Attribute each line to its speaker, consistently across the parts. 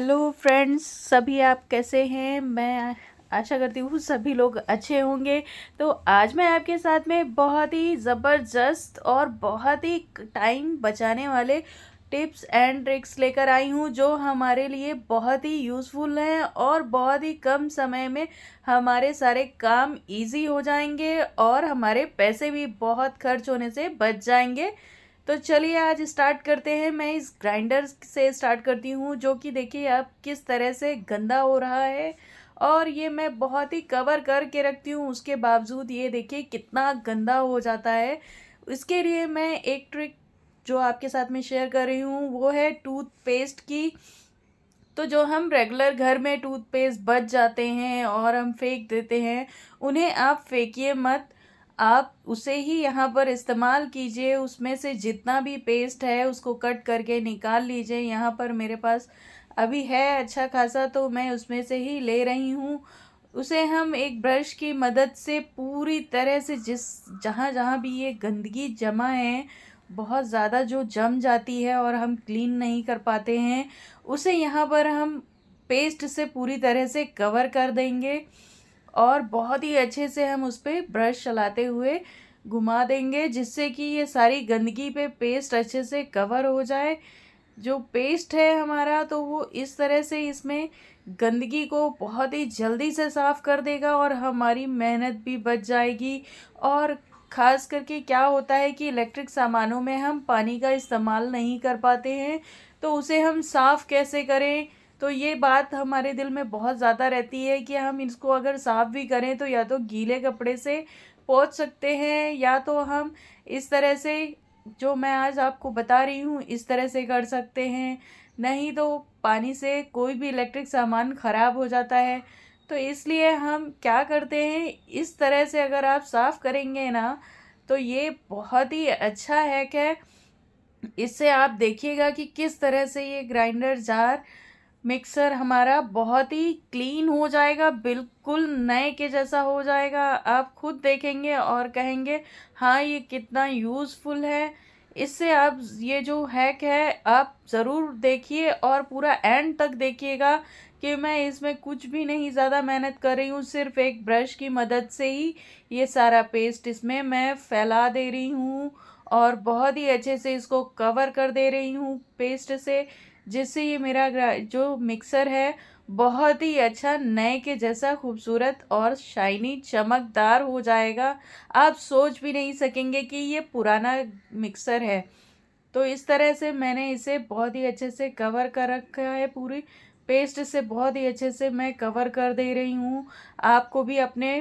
Speaker 1: Hello friends, सभी आप कैसे हैं। मैं आशा करती हूँ सभी लोग अच्छे होंगे। तो आज मैं आपके साथ में बहुत ही ज़बरदस्त और बहुत ही टाइम बचाने वाले टिप्स एंड ट्रिक्स लेकर आई हूँ, जो हमारे लिए बहुत ही यूज़फुल हैं और बहुत ही कम समय में हमारे सारे काम इजी हो जाएंगे और हमारे पैसे भी बहुत खर्च होने से बच जाएंगे। तो चलिए आज स्टार्ट करते हैं। मैं इस ग्राइंडर से स्टार्ट करती हूँ, जो कि देखिए अब किस तरह से गंदा हो रहा है और ये मैं बहुत ही कवर करके रखती हूँ, उसके बावजूद ये देखिए कितना गंदा हो जाता है। इसके लिए मैं एक ट्रिक जो आपके साथ में शेयर कर रही हूँ वो है टूथपेस्ट की। तो जो हम रेगुलर घर में टूथपेस्ट बच जाते हैं और हम फेंक देते हैं, उन्हें आप फेंकिए मत। आप उसे ही यहाँ पर इस्तेमाल कीजिए। उसमें से जितना भी पेस्ट है उसको कट करके निकाल लीजिए। यहाँ पर मेरे पास अभी है अच्छा खासा, तो मैं उसमें से ही ले रही हूँ। उसे हम एक ब्रश की मदद से पूरी तरह से जहाँ जहाँ भी ये गंदगी जमा है, बहुत ज़्यादा जो जम जाती है और हम क्लीन नहीं कर पाते हैं, उसे यहाँ पर हम पेस्ट से पूरी तरह से कवर कर देंगे और बहुत ही अच्छे से हम उस पर ब्रश चलाते हुए घुमा देंगे, जिससे कि ये सारी गंदगी पे पेस्ट अच्छे से कवर हो जाए। जो पेस्ट है हमारा, तो वो इस तरह से इसमें गंदगी को बहुत ही जल्दी से साफ़ कर देगा और हमारी मेहनत भी बच जाएगी। और ख़ास करके क्या होता है कि इलेक्ट्रिक सामानों में हम पानी का इस्तेमाल नहीं कर पाते हैं, तो उसे हम साफ़ कैसे करें। तो ये बात हमारे दिल में बहुत ज़्यादा रहती है कि हम इसको अगर साफ़ भी करें तो या तो गीले कपड़े से पोंछ सकते हैं, या तो हम इस तरह से जो मैं आज आपको बता रही हूँ इस तरह से कर सकते हैं। नहीं तो पानी से कोई भी इलेक्ट्रिक सामान ख़राब हो जाता है। तो इसलिए हम क्या करते हैं, इस तरह से अगर आप साफ़ करेंगे ना, तो ये बहुत ही अच्छा हैक है। इससे आप देखिएगा कि किस तरह से ये ग्राइंडर जार मिक्सर हमारा बहुत ही क्लीन हो जाएगा, बिल्कुल नए के जैसा हो जाएगा। आप खुद देखेंगे और कहेंगे हाँ ये कितना यूज़फुल है। इससे आप ये जो हैक है आप ज़रूर देखिए और पूरा एंड तक देखिएगा कि मैं इसमें कुछ भी नहीं ज़्यादा मेहनत कर रही हूँ। सिर्फ एक ब्रश की मदद से ही ये सारा पेस्ट इसमें मैं फैला दे रही हूँ और बहुत ही अच्छे से इसको कवर कर दे रही हूँ पेस्ट से, जिससे ये मेरा जो मिक्सर है बहुत ही अच्छा नए के जैसा खूबसूरत और शाइनी चमकदार हो जाएगा। आप सोच भी नहीं सकेंगे कि ये पुराना मिक्सर है। तो इस तरह से मैंने इसे बहुत ही अच्छे से कवर कर रखा है। पूरी पेस्ट से बहुत ही अच्छे से मैं कवर कर दे रही हूँ। आपको भी अपने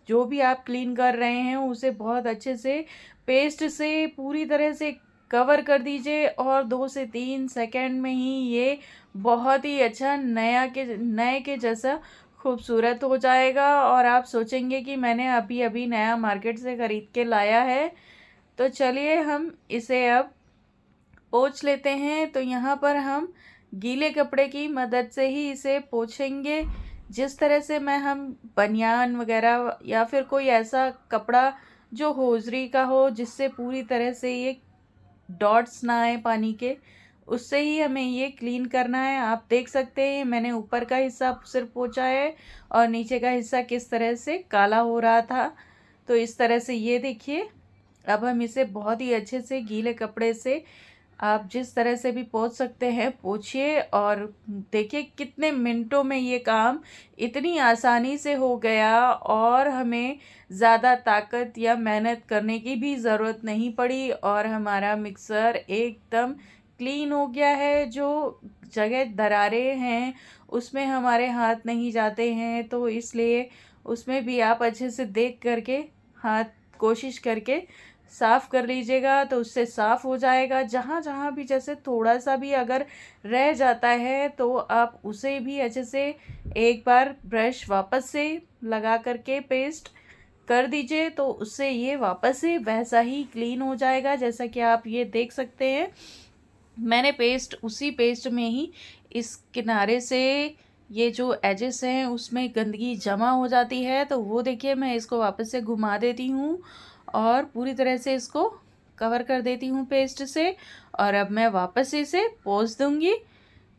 Speaker 1: जो भी आप क्लीन कर रहे हैं उसे बहुत अच्छे से पेस्ट से पूरी तरह से कवर कर दीजिए और 2 से 3 सेकंड में ही ये बहुत ही अच्छा नए के जैसा खूबसूरत हो जाएगा। और आप सोचेंगे कि मैंने अभी अभी नया मार्केट से ख़रीद के लाया है। तो चलिए हम इसे अब पोंछ लेते हैं। तो यहाँ पर हम गीले कपड़े की मदद से ही इसे पोंछेंगे। जिस तरह से हम बनियान वगैरह या फिर कोई ऐसा कपड़ा जो होजरी का हो, जिससे पूरी तरह से ये डॉट्स ना आए पानी के, उससे ही हमें ये क्लीन करना है। आप देख सकते हैं मैंने ऊपर का हिस्सा सिर्फ पोंछा है और नीचे का हिस्सा किस तरह से काला हो रहा था। तो इस तरह से ये देखिए, अब हम इसे बहुत ही अच्छे से गीले कपड़े से आप जिस तरह से भी पोंछ सकते हैं पोंछिए और देखिए कितने मिनटों में ये काम इतनी आसानी से हो गया और हमें ज़्यादा ताकत या मेहनत करने की भी ज़रूरत नहीं पड़ी और हमारा मिक्सर एकदम क्लीन हो गया है। जो जगह दरारें हैं उसमें हमारे हाथ नहीं जाते हैं, तो इसलिए उसमें भी आप अच्छे से देख करके हाथ कोशिश करके साफ़ कर लीजिएगा, तो उससे साफ़ हो जाएगा। जहाँ जहाँ भी जैसे थोड़ा सा भी अगर रह जाता है तो आप उसे भी अच्छे से एक बार ब्रश वापस से लगा करके पेस्ट कर दीजिए, तो उससे ये वापस से वैसा ही क्लीन हो जाएगा। जैसा कि आप ये देख सकते हैं मैंने उसी पेस्ट में ही इस किनारे से ये जो एजेस हैं उसमें गंदगी जमा हो जाती है, तो वो देखिए मैं इसको वापस से घुमा देती हूँ और पूरी तरह से इसको कवर कर देती हूँ पेस्ट से। और अब मैं वापस इसे पोंछ दूँगी।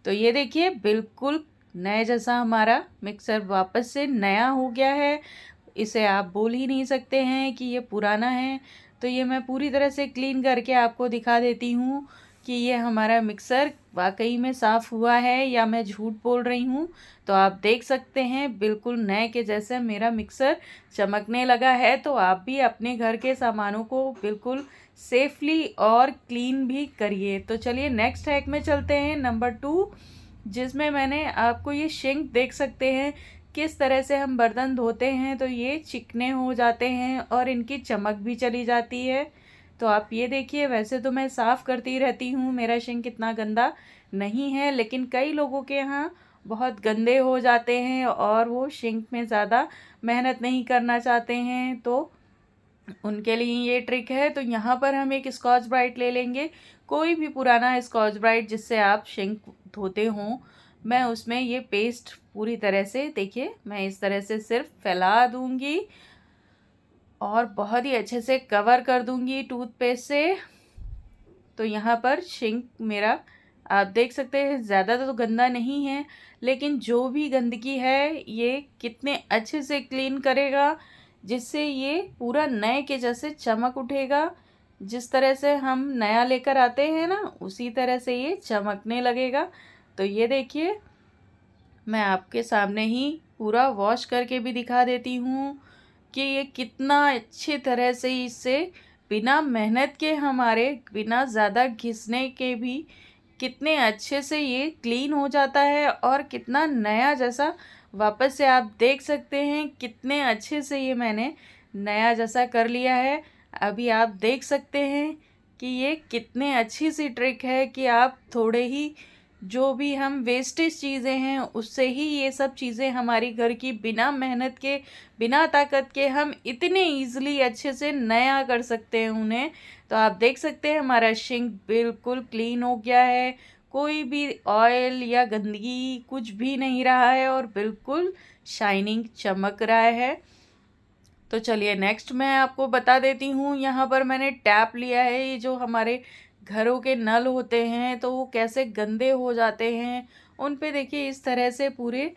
Speaker 1: तो ये देखिए बिल्कुल नए जैसा हमारा मिक्सर वापस से नया हो गया है। इसे आप बोल ही नहीं सकते हैं कि ये पुराना है। तो ये मैं पूरी तरह से क्लीन करके आपको दिखा देती हूँ कि ये हमारा मिक्सर वाकई में साफ़ हुआ है या मैं झूठ बोल रही हूँ। तो आप देख सकते हैं बिल्कुल नए के जैसे मेरा मिक्सर चमकने लगा है। तो आप भी अपने घर के सामानों को बिल्कुल सेफली और क्लीन भी करिए। तो चलिए नेक्स्ट हैक में चलते हैं, नंबर 2, जिसमें मैंने आपको ये सिंक देख सकते हैं किस तरह से हम बर्तन धोते हैं तो ये चिकने हो जाते हैं और इनकी चमक भी चली जाती है। तो आप ये देखिए, वैसे तो मैं साफ़ करती रहती हूँ, मेरा सिंक इतना गंदा नहीं है, लेकिन कई लोगों के यहाँ बहुत गंदे हो जाते हैं और वो सिंक में ज़्यादा मेहनत नहीं करना चाहते हैं, तो उनके लिए ये ट्रिक है। तो यहाँ पर हम एक स्कॉच ब्राइट ले लेंगे, कोई भी पुराना स्कॉच ब्राइट जिससे आप सिंक धोते हों। मैं उसमें ये पेस्ट पूरी तरह से, देखिए मैं इस तरह से सिर्फ फैला दूंगी और बहुत ही अच्छे से कवर कर दूंगी टूथपेस्ट से। तो यहाँ पर सिंक मेरा आप देख सकते हैं ज़्यादा तो गंदा नहीं है, लेकिन जो भी गंदगी है ये कितने अच्छे से क्लीन करेगा, जिससे ये पूरा नए के जैसे चमक उठेगा। जिस तरह से हम नया लेकर आते हैं ना, उसी तरह से ये चमकने लगेगा। तो ये देखिए, मैं आपके सामने ही पूरा वॉश करके भी दिखा देती हूँ कि ये कितना अच्छी तरह से इससे बिना मेहनत के, हमारे बिना ज़्यादा घिसने के भी कितने अच्छे से ये क्लीन हो जाता है और कितना नया जैसा वापस से आप देख सकते हैं कितने अच्छे से ये मैंने नया जैसा कर लिया है। अभी आप देख सकते हैं कि ये कितने अच्छी सी ट्रिक है कि आप थोड़े ही जो भी हम वेस्टेज चीज़ें हैं उससे ही ये सब चीज़ें हमारी घर की बिना मेहनत के, बिना ताकत के हम इतने ईजिली अच्छे से नया कर सकते हैं उन्हें। तो आप देख सकते हैं हमारा सिंक बिल्कुल क्लीन हो गया है, कोई भी ऑयल या गंदगी कुछ भी नहीं रहा है और बिल्कुल शाइनिंग चमक रहा है। तो चलिए नेक्स्ट मैं आपको बता देती हूँ, यहाँ पर मैंने टैप लिया है। ये जो हमारे घरों के नल होते हैं तो वो कैसे गंदे हो जाते हैं, उन पे देखिए इस तरह से पूरे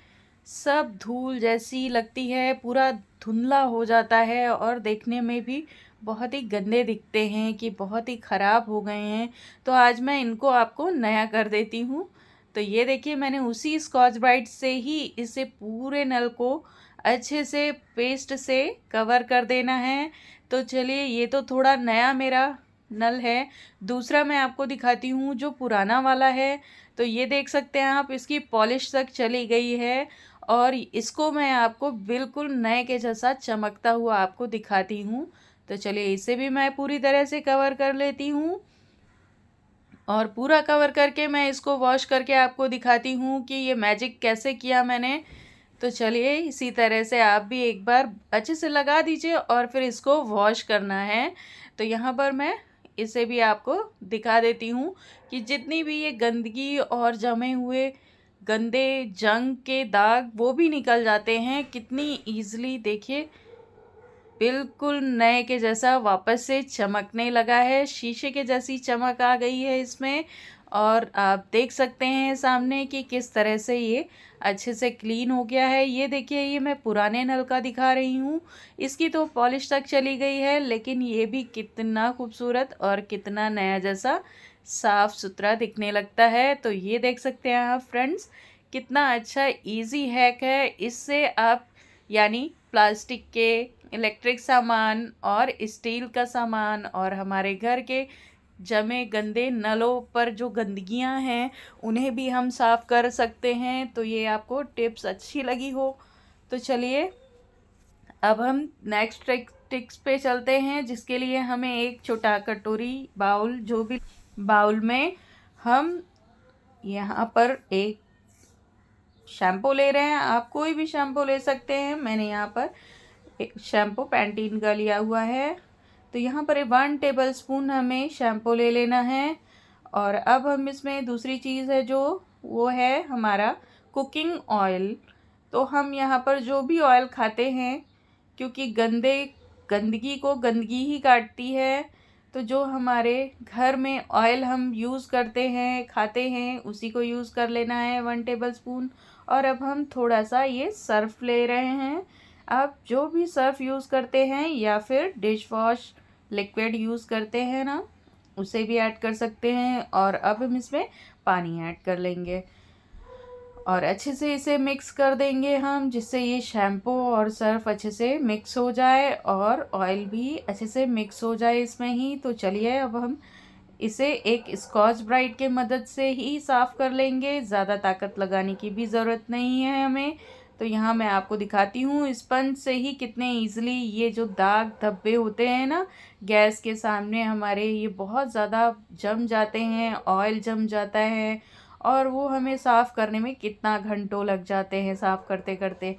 Speaker 1: सब धूल जैसी लगती है, पूरा धुंधला हो जाता है और देखने में भी बहुत ही गंदे दिखते हैं कि बहुत ही ख़राब हो गए हैं। तो आज मैं इनको आपको नया कर देती हूँ। तो ये देखिए, मैंने उसी स्कॉच ब्राइट से ही इसे पूरे नल को अच्छे से पेस्ट से कवर कर देना है। तो चलिए, ये तो थोड़ा नया मेरा नल है। दूसरा मैं आपको दिखाती हूँ जो पुराना वाला है। तो ये देख सकते हैं आप, इसकी पॉलिश तक चली गई है और इसको मैं आपको बिल्कुल नए के जैसा चमकता हुआ आपको दिखाती हूँ। तो चलिए, इसे भी मैं पूरी तरह से कवर कर लेती हूँ और पूरा कवर करके मैं इसको वॉश करके आपको दिखाती हूँ कि ये मैजिक कैसे किया मैंने। तो चलिए, इसी तरह से आप भी एक बार अच्छे से लगा दीजिए और फिर इसको वॉश करना है। तो यहाँ पर मैं इसे भी आपको दिखा देती हूँ कि जितनी भी ये गंदगी और जमे हुए गंदे जंग के दाग वो भी निकल जाते हैं कितनी ईजिली। देखिए बिल्कुल नए के जैसा वापस से चमकने लगा है, शीशे के जैसी चमक आ गई है इसमें। और आप देख सकते हैं सामने कि किस तरह से ये अच्छे से क्लीन हो गया है। ये देखिए, ये मैं पुराने नल का दिखा रही हूँ, इसकी तो पॉलिश तक चली गई है, लेकिन ये भी कितना खूबसूरत और कितना नया जैसा साफ सुथरा दिखने लगता है। तो ये देख सकते हैं आप फ्रेंड्स, कितना अच्छा इजी हैक है। इससे आप यानी प्लास्टिक के, इलेक्ट्रिक सामान और स्टील का सामान और हमारे घर के जमे गंदे नलों पर जो गंदगियां हैं उन्हें भी हम साफ़ कर सकते हैं। तो ये आपको टिप्स अच्छी लगी हो तो चलिए अब हम नेक्स्ट टिप्स पे चलते हैं, जिसके लिए हमें एक छोटा कटोरी, बाउल, जो भी बाउल में हम यहाँ पर एक शैम्पू ले रहे हैं। आप कोई भी शैम्पू ले सकते हैं, मैंने यहाँ पर एक शैम्पू पैंटीन का लिया हुआ है। तो यहाँ पर 1 टेबलस्पून हमें शैम्पू ले लेना है। और अब हम इसमें दूसरी चीज़ है जो वो है हमारा कुकिंग ऑयल। तो हम यहाँ पर जो भी ऑयल खाते हैं, क्योंकि गंदगी को गंदगी ही काटती है, तो जो हमारे घर में ऑयल हम यूज़ करते हैं, खाते हैं, उसी को यूज़ कर लेना है 1 टेबलस्पून। और अब हम थोड़ा सा ये सर्फ ले रहे हैं। आप जो भी सर्फ यूज़ करते हैं या फिर डिश वॉश लिक्विड यूज़ करते हैं ना, उसे भी ऐड कर सकते हैं। और अब हम इसमें पानी ऐड कर लेंगे और अच्छे से इसे मिक्स कर देंगे हम, जिससे ये शैम्पू और सर्फ अच्छे से मिक्स हो जाए और ऑयल भी अच्छे से मिक्स हो जाए इसमें ही। तो चलिए अब हम इसे एक स्कॉच ब्राइट के मदद से ही साफ़ कर लेंगे। ज़्यादा ताकत लगाने की भी ज़रूरत नहीं है हमें। तो यहाँ मैं आपको दिखाती हूँ स्पंज से ही कितने इजीली ये जो दाग धब्बे होते हैं ना गैस के सामने हमारे, ये बहुत ज़्यादा जम जाते हैं, ऑयल जम जाता है और वो हमें साफ़ करने में कितना घंटों लग जाते हैं साफ़ करते करते।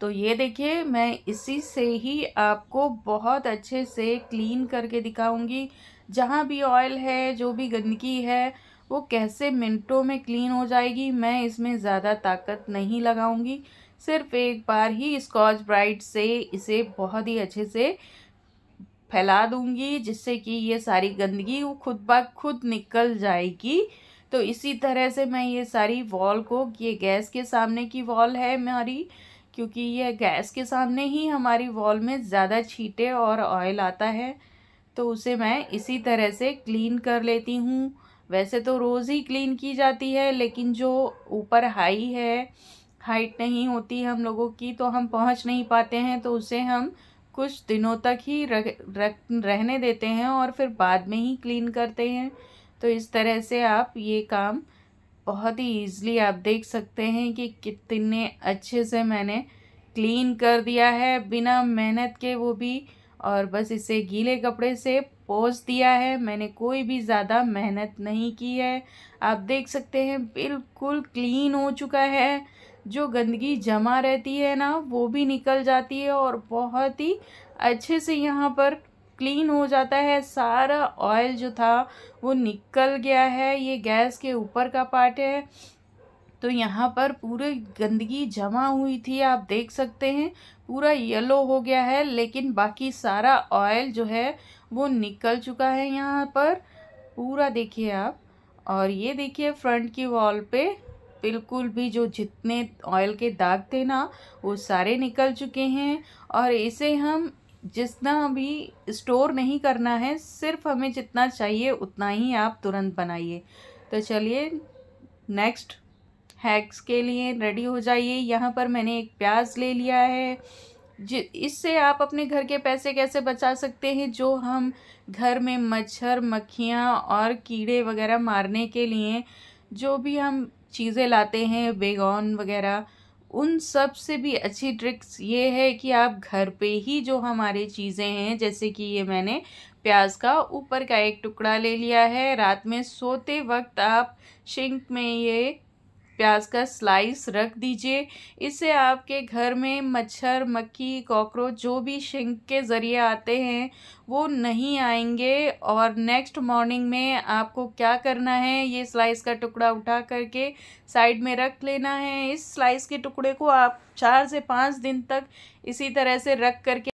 Speaker 1: तो ये देखिए मैं इसी से ही आपको बहुत अच्छे से क्लीन करके दिखाऊंगी। जहाँ भी ऑयल है, जो भी गंदगी है, वो कैसे मिनटों में क्लीन हो जाएगी। मैं इसमें ज़्यादा ताकत नहीं लगाऊंगी, सिर्फ एक बार ही स्कॉच ब्राइट से इसे बहुत ही अच्छे से फैला दूंगी, जिससे कि ये सारी गंदगी वो खुद ब खुद निकल जाएगी। तो इसी तरह से मैं ये सारी वॉल को, ये गैस के सामने की वॉल है हमारी, क्योंकि ये गैस के सामने ही हमारी वॉल में ज़्यादा छींटे और ऑयल आता है, तो उसे मैं इसी तरह से क्लीन कर लेती हूँ। वैसे तो रोज़ ही क्लीन की जाती है, लेकिन जो ऊपर हाइट नहीं होती हम लोगों की, तो हम पहुँच नहीं पाते हैं, तो उसे हम कुछ दिनों तक ही रहने देते हैं और फिर बाद में ही क्लीन करते हैं। तो इस तरह से आप ये काम बहुत ही ईज़िली आप देख सकते हैं कि कितने अच्छे से मैंने क्लीन कर दिया है बिना मेहनत के, वो भी। और बस इसे गीले कपड़े से पोंछ दिया है, मैंने कोई भी ज़्यादा मेहनत नहीं की है। आप देख सकते हैं बिल्कुल क्लीन हो चुका है। जो गंदगी जमा रहती है ना, वो भी निकल जाती है और बहुत ही अच्छे से यहाँ पर क्लीन हो जाता है। सारा ऑयल जो था वो निकल गया है। ये गैस के ऊपर का पार्ट है, तो यहाँ पर पूरी गंदगी जमा हुई थी, आप देख सकते हैं पूरा येलो हो गया है, लेकिन बाकी सारा ऑयल जो है वो निकल चुका है यहाँ पर पूरा, देखिए आप। और ये देखिए फ्रंट की वॉल पे बिल्कुल भी जो जितने ऑयल के दाग थे ना, वो सारे निकल चुके हैं। और इसे हम जितना भी स्टोर नहीं करना है, सिर्फ हमें जितना चाहिए उतना ही आप तुरंत बनाइए। तो चलिए नेक्स्ट हैक्स के लिए रेडी हो जाइए। यहाँ पर मैंने एक प्याज ले लिया है। इससे आप अपने घर के पैसे कैसे बचा सकते हैं, जो हम घर में मच्छर मक्खियाँ और कीड़े वगैरह मारने के लिए जो भी हम चीज़ें लाते हैं, बेगोन वगैरह, उन सब से भी अच्छी ट्रिक्स ये है कि आप घर पे ही जो हमारी चीज़ें हैं, जैसे कि ये मैंने प्याज का ऊपर का एक टुकड़ा ले लिया है। रात में सोते वक्त आप सिंक में ये प्याज का स्लाइस रख दीजिए। इससे आपके घर में मच्छर मक्खी कॉकरोच जो भी सिंक के ज़रिए आते हैं वो नहीं आएंगे। और नेक्स्ट मॉर्निंग में आपको क्या करना है, ये स्लाइस का टुकड़ा उठा करके साइड में रख लेना है। इस स्लाइस के टुकड़े को आप 4 से 5 दिन तक इसी तरह से रख करके